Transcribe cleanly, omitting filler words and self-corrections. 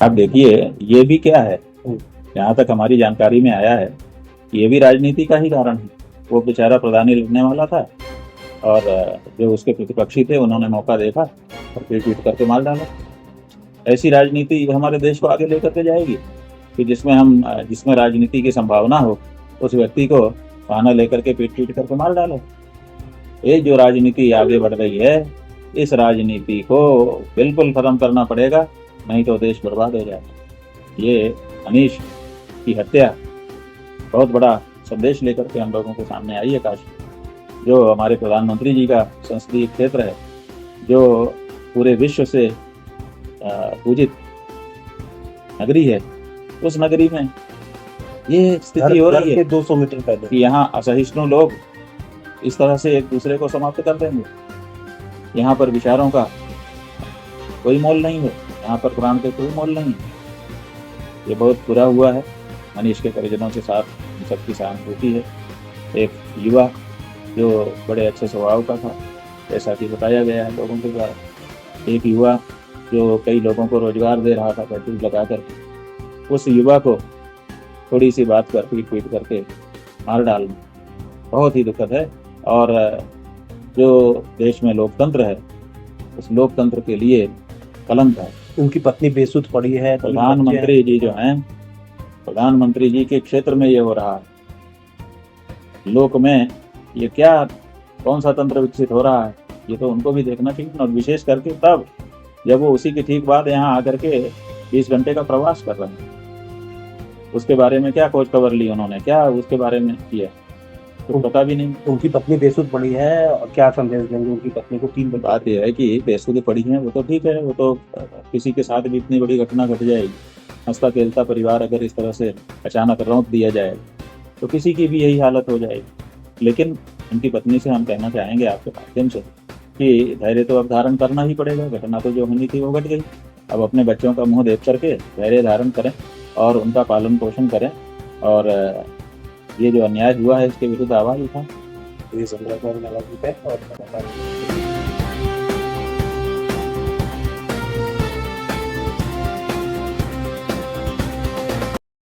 आप देखिए, ये भी क्या है, जहाँ तक हमारी जानकारी में आया है, ये भी राजनीति का ही कारण है। वो बेचारा प्रधानी लड़ने वाला था और जो उसके प्रतिपक्षी थे उन्होंने मौका देखा और पीट पीट करके मार डाला। ऐसी राजनीति हमारे देश को आगे लेकर के जाएगी कि जिसमें राजनीति की संभावना हो, उस व्यक्ति को बहाना लेकर के पीट पीट करके मार डालो। ये जो राजनीति आगे बढ़ रही है, इस राजनीति को बिल्कुल खत्म करना पड़ेगा, नहीं तो देश बर्बाद हो जाएगा। ये अनीश की हत्या बहुत बड़ा संदेश लेकर के हम लोगों के सामने आई है। काश जो हमारे प्रधानमंत्री जी का संसदीय क्षेत्र है, जो पूरे विश्व से पूजित नगरी है, उस नगरी में ये स्थिति हो रही है 200 मीटर पहले कि यहाँ असहिष्णु लोग इस तरह से एक दूसरे को समाप्त कर देंगे। यहाँ पर विचारों का कोई मोल नहीं है, यहाँ पर कुरान के कोई मोल नहीं है। ये बहुत बुरा हुआ है। अनीश के परिजनों के साथ हम सबकी सहानुभूति है। एक युवा जो बड़े अच्छे स्वभाव का था, जैसा कि बताया गया है लोगों के द्वारा, एक युवा जो कई लोगों को रोजगार दे रहा था पेट्रोल लगाकर, उस युवा को थोड़ी सी बात पर पीट पीट करके मार डालना बहुत ही दुखद है। और जो देश में लोकतंत्र है, उस लोकतंत्र के लिए कलंक है। उनकी पत्नी बेसुध पड़ी है। प्रधानमंत्री जी जो हैं, प्रधानमंत्री जी के क्षेत्र में ये हो रहा है। लोक में ये क्या, कौन सा तंत्र विकसित हो रहा है, ये तो उनको भी देखना चाहिए। और विशेष करके तब जब वो उसी के ठीक बाद यहाँ आकर के 20 घंटे का प्रवास कर रहे हैं, उसके बारे में क्या खोज खबर ली उन्होंने, क्या उसके बारे में किया, तो पता भी नहीं। उनकी पत्नी बेसुध पड़ी है और क्या संदेश देंगे उनकी पत्नी को? 3 बात यह है कि बेसुध पड़ी है, वो तो ठीक है, वो तो किसी के साथ भी इतनी बड़ी घटना घट जाएगी, हंसता खेलता परिवार अगर इस तरह से अचानक रौंद दिया जाए तो किसी की भी यही हालत हो जाएगी। लेकिन उनकी पत्नी से हम कहना चाहेंगे आपके माध्यम से कि धैर्य तो अब धारण करना ही पड़ेगा। घटना तो जो होनी थी वो घट गई। अब अपने बच्चों का मुंह देख करके धैर्य धारण करें और उनका पालन पोषण करें, और ये जो अन्याय हुआ है इसके विरुद्ध आवाज उठाएं। ये 15,000 रुपए और